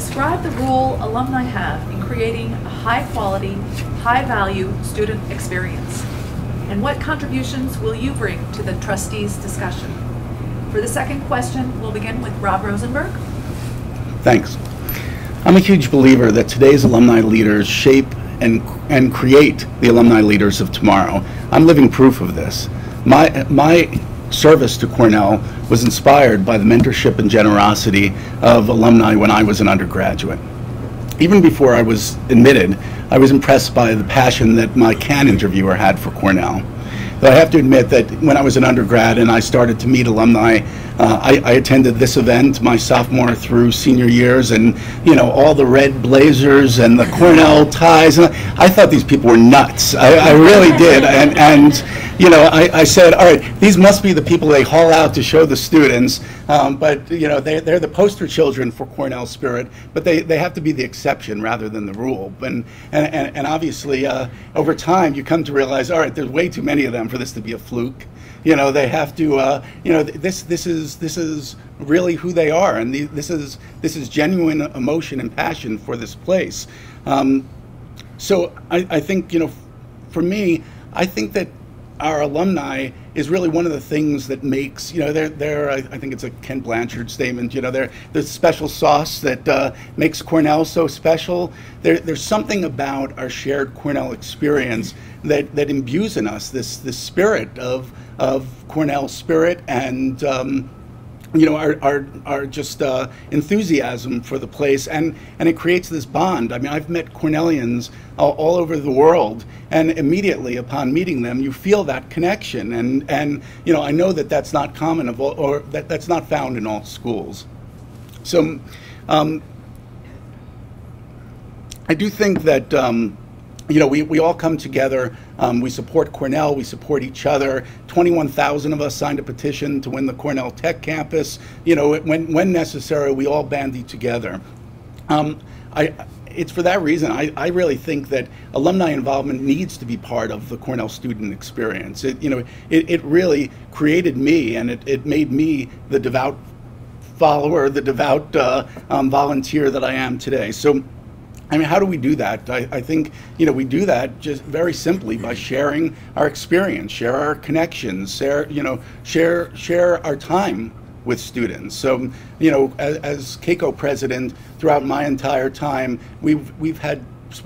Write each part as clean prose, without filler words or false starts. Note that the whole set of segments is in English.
describe the role alumni have in creating a high-quality, high-value student experience. And what contributions will you bring to the trustees' discussion? For the second question, we'll begin with Rob Rosenberg. Thanks. I'm a huge believer that today's alumni leaders shape and create the alumni leaders of tomorrow. I'm living proof of this. My service to Cornell was inspired by the mentorship and generosity of alumni when I was an undergraduate. Even before I was admitted, I was impressed by the passion that my CAN interviewer had for Cornell. But I have to admit that when I was an undergrad and I started to meet alumni, I attended this event my sophomore through senior years, and all the red blazers and the Cornell ties. And I thought these people were nuts. I really did. And I said, all right, these must be the people they haul out to show the students. But they're the poster children for Cornell spirit. But they have to be the exception rather than the rule. And obviously, over time, you come to realize, all right, there's way too many of them for this to be a fluke. They have to. This is really who they are, and this is genuine emotion and passion for this place. So I think for me, I think that our alumni is really one of the things that makes, I think it's a Ken Blanchard statement, they're the special sauce that makes Cornell so special. There's something about our shared Cornell experience that imbues in us this spirit of Cornell spirit and our just enthusiasm for the place, and it creates this bond. I mean, I've met Cornellians all over the world, and immediately upon meeting them, you feel that connection. And I know that that's not common or that's not found in all schools. So I do think that we all come together. We support Cornell. We support each other. 21,000 of us signed a petition to win the Cornell Tech campus. When necessary, we all bandy together. It's for that reason I really think that alumni involvement needs to be part of the Cornell student experience. It really created me, and it made me the devout follower, the devout volunteer that I am today. So, I mean, how do we do that? I think, we do that just very simply by sharing our experience, share our connections, share our time with students. So, as CAECO president, throughout my entire time, we've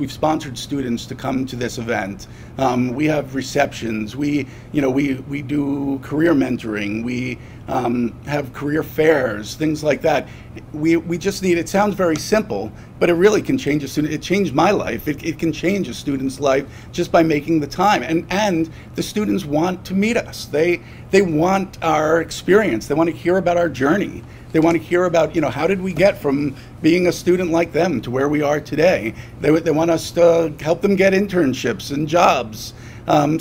sponsored students to come to this event. We have receptions. We do career mentoring. We have career fairs, things like that. We just need. It sounds very simple, but it really can change a student. It changed my life. It can change a student's life just by making the time. And the students want to meet us. They want our experience. They want to hear about our journey. They want to hear about, how did we get from being a student like them to where we are today? They want us to help them get internships and jobs. When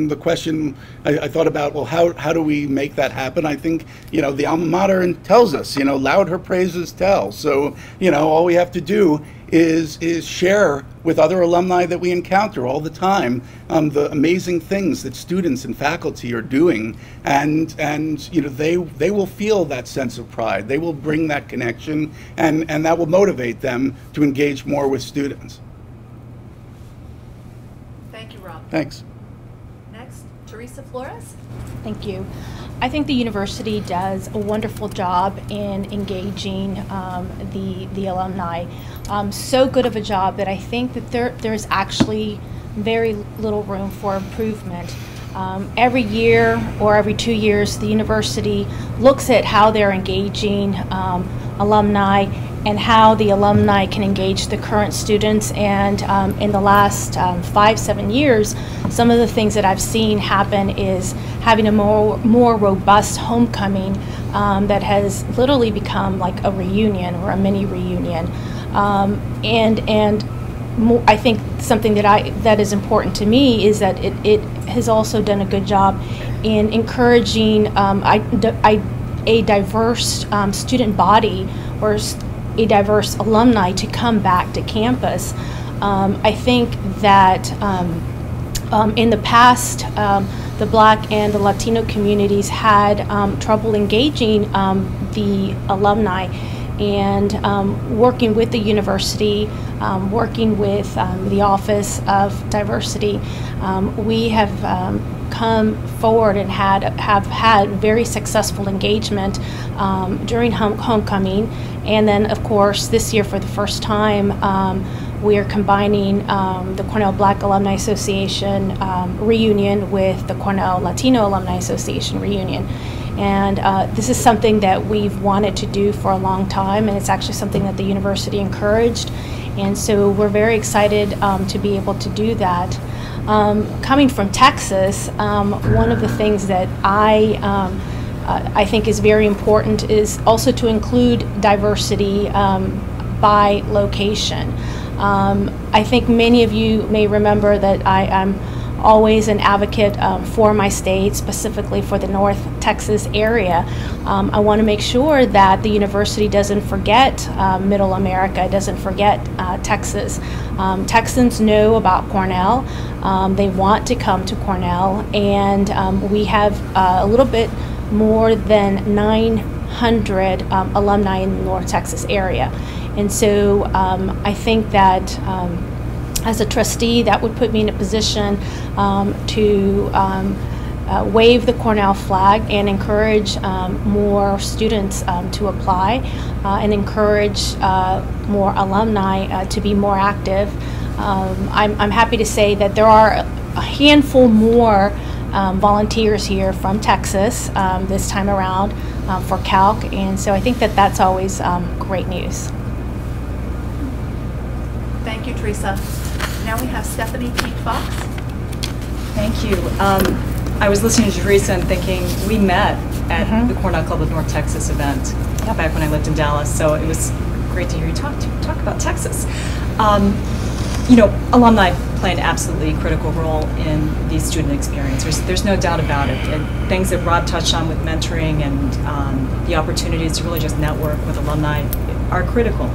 the question, I thought about, well, how do we make that happen? I think, the alma mater tells us, loud her praises tell. So, all we have to do is share with other alumni that we encounter all the time the amazing things that students and faculty are doing, and they will feel that sense of pride. They will bring that connection, and that will motivate them to engage more with students. Thank you, Rob. Thanks. Next, Teresa Flores. Thank you. I think the university does a wonderful job in engaging the alumni. So good of a job that I think that there's actually very little room for improvement. Every year or every 2 years, the university looks at how they're engaging alumni and how the alumni can engage the current students. And in the last 5-7 years, some of the things that I've seen happen is having a more robust homecoming that has literally become like a reunion or a mini reunion. I think something that is important to me is that it has also done a good job in encouraging a diverse student body or a diverse alumni to come back to campus. I think that in the past, the Black and the Latino communities had trouble engaging the alumni, and working with the university, working with the Office of Diversity, we have come forward and have had very successful engagement during homecoming, and then of course this year for the first time we are combining the Cornell Black Alumni Association reunion with the Cornell Latino Alumni Association reunion. And this is something that we've wanted to do for a long time, and it's actually something that the university encouraged. And so we're very excited to be able to do that. Coming from Texas, one of the things that I think is very important is also to include diversity by location. I think many of you may remember that I'm always an advocate for my state, specifically for the North Texas area. I want to make sure that the university doesn't forget Middle America, doesn't forget Texas. Texans know about Cornell. They want to come to Cornell, and we have a little bit more than 900 alumni in the North Texas area. And so I think that as a trustee, that would put me in a position to wave the Cornell flag and encourage more students to apply and encourage more alumni to be more active. I'm happy to say that there are a handful more volunteers here from Texas this time around for Calc, and so I think that that's always great news. Thank you, Teresa. Now we have Stephanie Peak-Fox. Thank you. I was listening to Teresa and thinking we met at the Cornell Club of North Texas event back when I lived in Dallas, so it was great to hear you talk about Texas. You know, alumni play an absolutely critical role in the student experience. There's no doubt about it. And things that Rob touched on with mentoring and the opportunities to really just network with alumni are critical.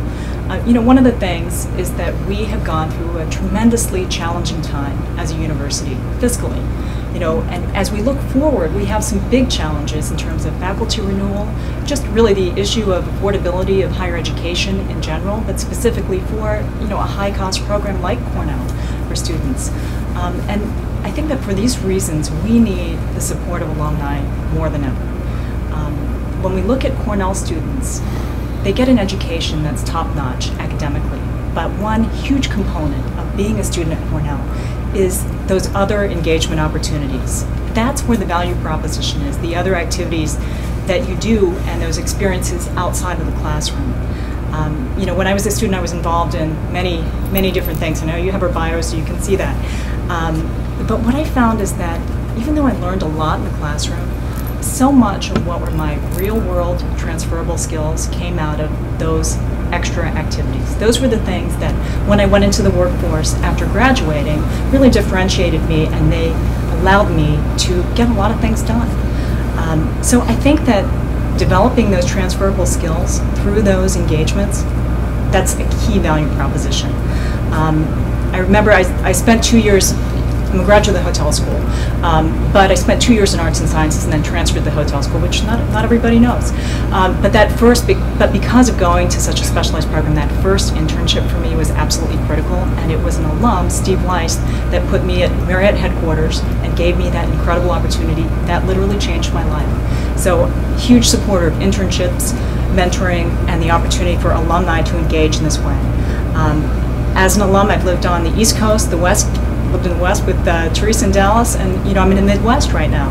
You know, one of the things is that we have gone through a tremendously challenging time as a university, fiscally. You know, and as we look forward, we have some big challenges in terms of faculty renewal, just really the issue of affordability of higher education in general, but specifically for, you know, a high-cost program like Cornell for students. And I think that for these reasons, we need the support of alumni more than ever. When we look at Cornell students, they get an education that's top-notch academically, but one huge component of being a student at Cornell is those other engagement opportunities. That's where the value proposition is, the other activities that you do and those experiences outside of the classroom. You know, when I was a student, I was involved in many different things. I know you have our bio, so you can see that. But what I found is that even though I learned a lot in the classroom, so much of what were my real-world transferable skills came out of those extra activities. Those were the things that, when I went into the workforce after graduating, really differentiated me, and they allowed me to get a lot of things done. So I think that developing those transferable skills through those engagements, that's a key value proposition. I remember I spent 2 years, I'm a graduate of the hotel school, but I spent 2 years in arts and sciences and then transferred to the hotel school, which not everybody knows. But because of going to such a specialized program, that first internship for me was absolutely critical, and it was an alum, Steve Weiss, that put me at Marriott headquarters and gave me that incredible opportunity that literally changed my life. So, huge supporter of internships, mentoring, and the opportunity for alumni to engage in this way. As an alum, I've lived on the East Coast, the West, lived in the West with Teresa in Dallas, and you know, I'm in the Midwest right now.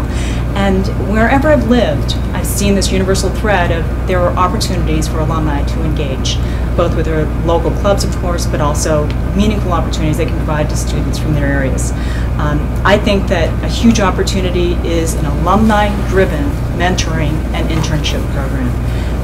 And wherever I've lived, I've seen this universal thread of there are opportunities for alumni to engage, both with their local clubs, of course, but also meaningful opportunities they can provide to students from their areas. I think that a huge opportunity is an alumni-driven mentoring and internship program.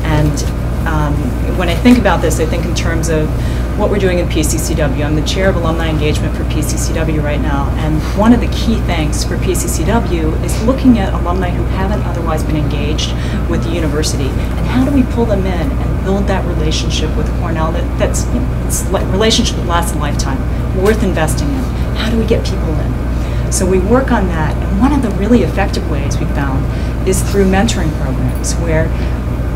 And when I think about this, I think in terms of what we're doing in PCCW. I'm the chair of alumni engagement for PCCW right now, and one of the key things for PCCW is looking at alumni who haven't otherwise been engaged with the university, and how do we pull them in and build that relationship with Cornell that's it's a relationship that lasts a lifetime, worth investing in. How do we get people in? So we work on that, and one of the really effective ways we found is through mentoring programs where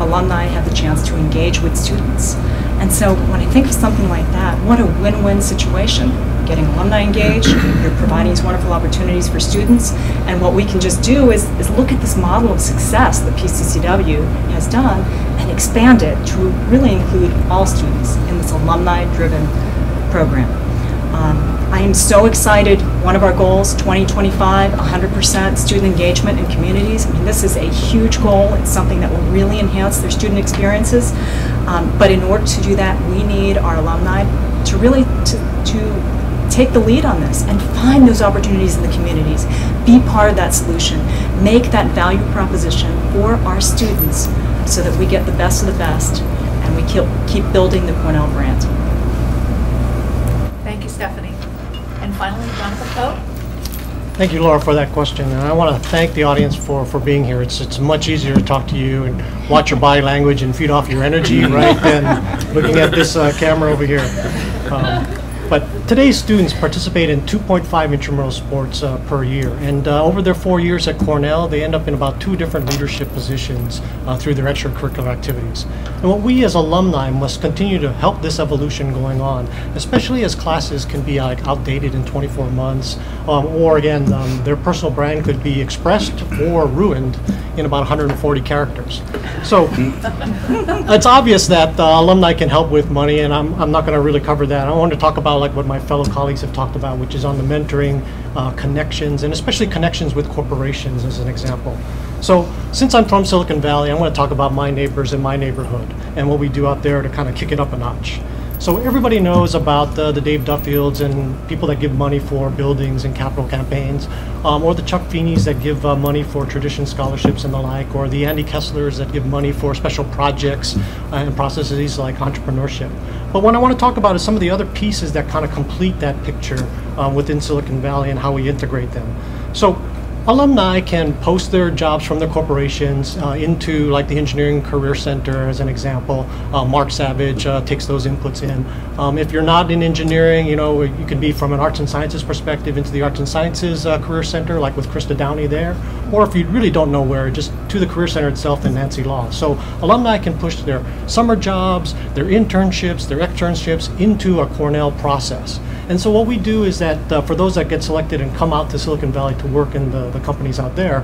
alumni have the chance to engage with students. And so when I think of something like that, what a win-win situation. Getting alumni engaged, you're providing these wonderful opportunities for students, and what we can just do is look at this model of success that PCCW has done and expand it to really include all students in this alumni-driven program. I am so excited. One of our goals, 2025, 100% student engagement in communities. I mean, this is a huge goal. It's something that will really enhance their student experiences. But in order to do that, we need our alumni to really to take the lead on this and find those opportunities in the communities. Be part of that solution. Make that value proposition for our students so that we get the best of the best and we keep building the Cornell brand. Thank you, Stephanie. And finally, Jonathan Pope. Thank you, Laura, for that question. And I want to thank the audience for being here. It's much easier to talk to you and watch your body language and feed off your energy, right, than looking at this camera over here. But today's students participate in 2.5 intramural sports per year. And over their 4 years at Cornell, they end up in about 2 different leadership positions through their extracurricular activities. And what we as alumni must continue to help this evolution going on, especially as classes can be outdated in 24 months, or again, their personal brand could be expressed or ruined in about 140 characters. So it's obvious that alumni can help with money, and I'm not going to really cover that. I want to talk about like what my fellow colleagues have talked about, which is on the mentoring, connections, and especially connections with corporations as an example. So since I'm from Silicon Valley, I want to talk about my neighbors in my neighborhood and what we do out there to kind of kick it up a notch. So everybody knows about the Dave Duffields and people that give money for buildings and capital campaigns, or the Chuck Feeneys that give money for tradition scholarships and the like, or the Andy Kesslers that give money for special projects and processes like entrepreneurship. But what I want to talk about is some of the other pieces that kind of complete that picture within Silicon Valley and how we integrate them. So alumni can post their jobs from their corporations into like the Engineering Career Center as an example. Mark Savage takes those inputs in. If you're not in engineering, you know, you can be from an arts and sciences perspective into the Arts and Sciences Career Center, like with Krista Downey there. Or if you really don't know where, just to the Career Center itself in Nancy Law. So alumni can push their summer jobs, their internships, their externships into a Cornell process. And so what we do is that for those that get selected and come out to Silicon Valley to work in the companies out there,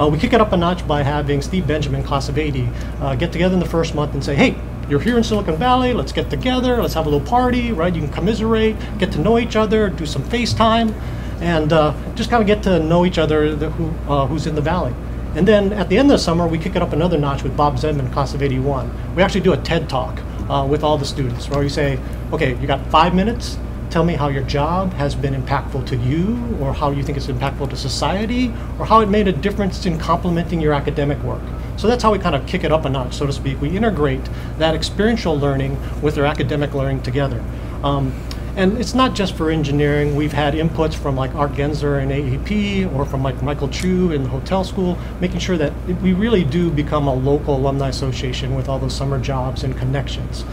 we kick it up a notch by having Steve Benjamin, class of 80, get together in the first month and say, hey, you're here in Silicon Valley, let's get together, let's have a little party, right? You can commiserate, get to know each other, do some FaceTime, and just kind of get to know each other who's in the Valley. And then at the end of the summer, we kick it up another notch with Bob Zedman, class of 81. We actually do a TED Talk with all the students, where we say, okay, you got 5 minutes, tell me how your job has been impactful to you, or how you think it's impactful to society, or how it made a difference in complementing your academic work. So that's how we kind of kick it up a notch, so to speak. We integrate that experiential learning with their academic learning together. And it's not just for engineering. We've had inputs from like Art Gensler in AEP, or from like Michael Chu in the hotel school, making sure that we really do become a local alumni association with all those summer jobs and connections.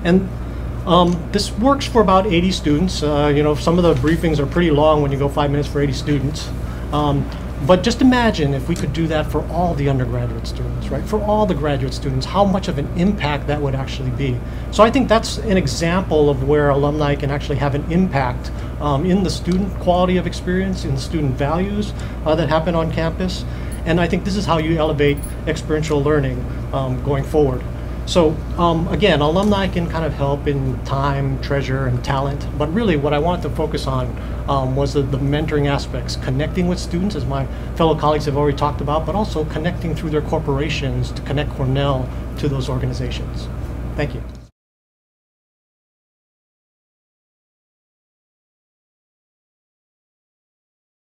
And this works for about 80 students. You know, some of the briefings are pretty long when you go 5 minutes for 80 students. But just imagine if we could do that for all the undergraduate students, right? For all the graduate students, how much of an impact that would actually be. So I think that's an example of where alumni can actually have an impact in the student quality of experience, in the student values that happen on campus. And I think this is how you elevate experiential learning going forward. So again, alumni can kind of help in time, treasure, and talent, but really what I wanted to focus on was the mentoring aspects, connecting with students, as my fellow colleagues have already talked about, but also connecting through their corporations to connect Cornell to those organizations. Thank you.